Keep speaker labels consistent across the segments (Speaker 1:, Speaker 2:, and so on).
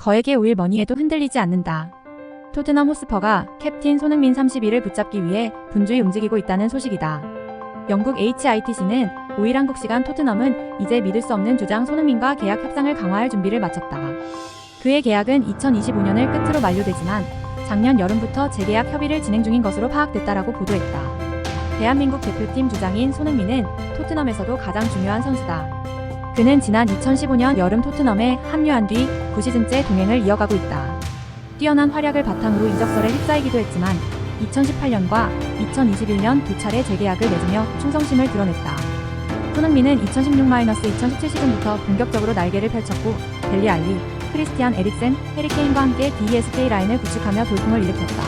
Speaker 1: 거액의 오일 머니에도 흔들리지 않는다. 토트넘 호스퍼가 캡틴 손흥민 30일을 붙잡기 위해 분주히 움직이고 있다는 소식이다. 영국 HITC는 5일 한국 시간 토트넘은 이제 믿을 수 없는 주장 손흥민과 계약 협상을 강화할 준비를 마쳤다. 그의 계약은 2025년을 끝으로 만료되지만 작년 여름부터 재계약 협의를 진행 중인 것으로 파악됐다라고 보도했다. 대한민국 대표팀 주장인 손흥민은 토트넘에서도 가장 중요한 선수다. 그는 지난 2015년 여름 토트넘에 합류한 뒤 9시즌째 동행을 이어가고 있다. 뛰어난 활약을 바탕으로 이적설에 휩싸이기도 했지만 2018년과 2021년 두 차례 재계약을 맺으며 충성심을 드러냈다. 손흥민은 2016-2017 시즌부터 본격적으로 날개를 펼쳤고 델리 알리, 크리스티안 에릭센, 해리 케인과 함께 DESK 라인을 구축하며 돌풍을 일으켰다.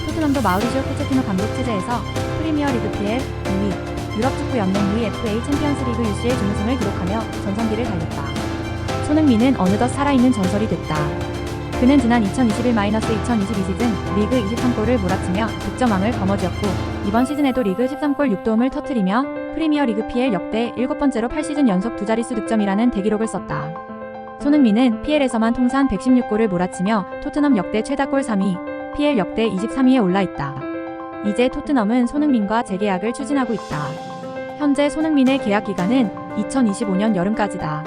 Speaker 1: 토트넘도 마우리지오 포체티노 감독 체제에서 프리미어리그 PL 2위, 유럽축구연맹 UEFA 챔피언스리그 UCL 준우승을 기록하며 전성기를 달렸다. 손흥민은 어느덧 살아있는 전설이 됐다. 그는 지난 2021-2022 시즌 리그 23골을 몰아치며 득점왕을 거머쥐었고 이번 시즌에도 리그 13골 6도움을 터뜨리며 프리미어리그 PL 역대 7번째로 8시즌 연속 두 자릿수 득점이라는 대기록을 썼다. 손흥민은 PL에서만 통산 116골을 몰아치며 토트넘 역대 최다골 3위, PL 역대 23위에 올라있다. 이제 토트넘은 손흥민과 재계약을 추진하고 있다. 현재 손흥민의 계약 기간은 2025년 여름까지다.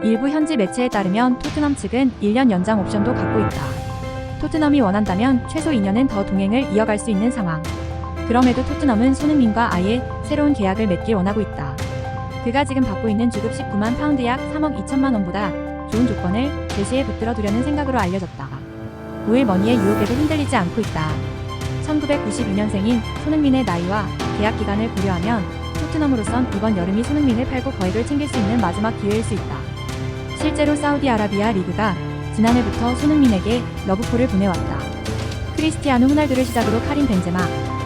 Speaker 1: 일부 현지 매체에 따르면 토트넘 측은 1년 연장 옵션도 갖고 있다. 토트넘이 원한다면 최소 2년은 더 동행을 이어갈 수 있는 상황. 그럼에도 토트넘은 손흥민과 아예 새로운 계약을 맺길 원하고 있다. 그가 지금 받고 있는 주급 19만 파운드 약 3억 2천만 원보다 좋은 조건을 제시에 붙들어 두려는 생각으로 알려졌다. 오일 머니의 유혹에도 흔들리지 않고 있다. 1992년생인 손흥민의 나이와 계약 기간을 고려하면 토트넘으로선 이번 여름이 손흥민을 팔고 거액을 챙길 수 있는 마지막 기회일 수 있다. 실제로 사우디아라비아 리그가 지난해부터 손흥민에게 러브콜을 보내왔다. 크리스티아누 호날두를 시작으로 카림 벤제마,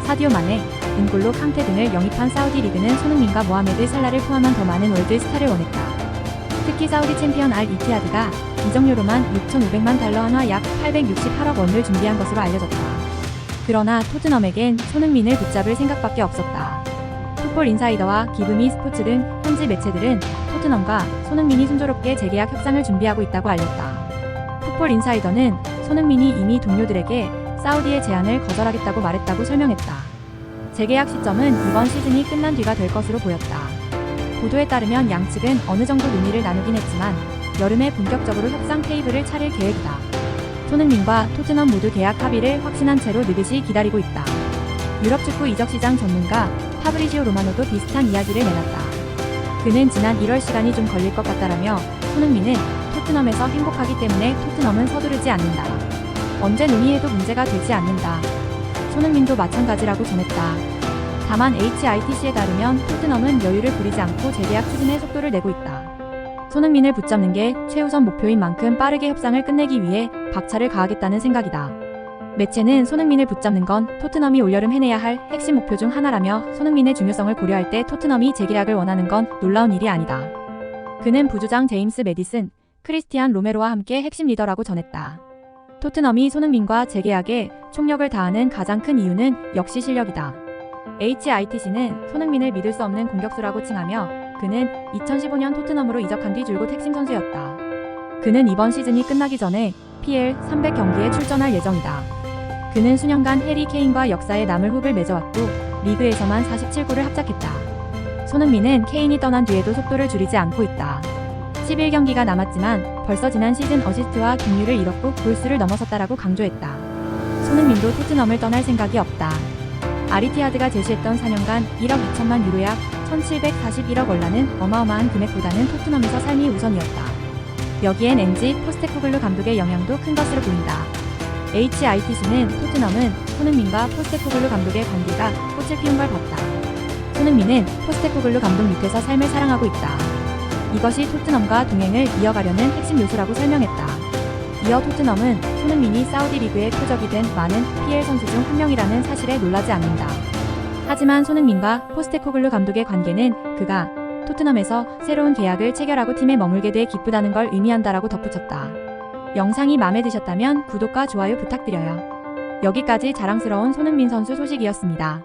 Speaker 1: 사디오 마네, 은골로 캉테 등을 영입한 사우디 리그는 손흥민과 모하메드 살라를 포함한 더 많은 월드 스타를 원했다. 특히 사우디 챔피언 알 이티하드가 이적료로만 6,500만 달러 한화 약 868억 원을 준비한 것으로 알려졌다. 그러나 토트넘에겐 손흥민을 붙잡을 생각밖에 없었다. 풋볼 인사이더와 기브미 스포츠 등 현지 매체들은 토트넘과 손흥민이 순조롭게 재계약 협상을 준비하고 있다고 알렸다. 풋볼 인사이더는 손흥민이 이미 동료들에게 사우디의 제안을 거절하겠다고 말했다고 설명했다. 재계약 시점은 이번 시즌이 끝난 뒤가 될 것으로 보였다. 보도에 따르면 양측은 어느 정도 논의를 나누긴 했지만 여름에 본격적으로 협상 테이블을 차릴 계획이다. 손흥민과 토트넘 모두 계약 합의를 확신한 채로 느긋이 기다리고 있다. 유럽 축구 이적 시장 전문가 파브리지오 로마노도 비슷한 이야기를 내놨다. 그는 지난 1월 시간이 좀 걸릴 것 같다라며 손흥민은 토트넘에서 행복하기 때문에 토트넘은 서두르지 않는다. 언제 논의해도 문제가 되지 않는다. 손흥민도 마찬가지라고 전했다. 다만 HITC에 따르면 토트넘은 여유를 부리지 않고 재계약 추진에 속도를 내고 있다. 손흥민을 붙잡는 게 최우선 목표인 만큼 빠르게 협상을 끝내기 위해 박차를 가하겠다는 생각이다. 매체는 손흥민을 붙잡는 건 토트넘이 올여름 해내야 할 핵심 목표 중 하나라며 손흥민의 중요성을 고려할 때 토트넘이 재계약을 원하는 건 놀라운 일이 아니다. 그는 부주장 제임스 매디슨, 크리스티안 로메로와 함께 핵심 리더라고 전했다. 토트넘이 손흥민과 재계약에 총력을 다하는 가장 큰 이유는 역시 실력이다. HITC는 손흥민을 믿을 수 없는 공격수라고 칭하며 그는 2015년 토트넘으로 이적한 뒤 줄곧 핵심 선수였다. 그는 이번 시즌이 끝나기 전에 PL 300경기에 출전할 예정이다. 그는 수년간 해리 케인과 역사에 남을 호흡을 맺어왔고 리그에서만 47골을 합작했다. 손흥민은 케인이 떠난 뒤에도 속도를 줄이지 않고 있다. 11경기가 남았지만 벌써 지난 시즌 어시스트와 득률을 잃었고 골수를 넘어섰다라고 강조했다. 손흥민도 토트넘을 떠날 생각이 없다. 아리티하드가 제시했던 4년간 1억 2천만 유로 약 1741억 원라는 어마어마한 금액보다는 토트넘에서 삶이 우선이었다. 여기엔 엔지 포스테코글루 감독의 영향도 큰 것으로 보인다. HITC는 토트넘은 손흥민과 포스테코글루 감독의 관계가 꽃을 피운 걸 봤다. 손흥민은 포스테코글루 감독 밑에서 삶을 사랑하고 있다. 이것이 토트넘과 동행을 이어가려는 핵심 요소라고 설명했다. 이어 토트넘은 손흥민이 사우디 리그의 표적이 된 많은 PL 선수 중 한 명이라는 사실에 놀라지 않는다. 하지만 손흥민과 포스테코글루 감독의 관계는 그가 토트넘에서 새로운 계약을 체결하고 팀에 머물게 돼 기쁘다는 걸 의미한다라고 덧붙였다. 영상이 마음에 드셨다면 구독과 좋아요 부탁드려요. 여기까지 자랑스러운 손흥민 선수 소식이었습니다.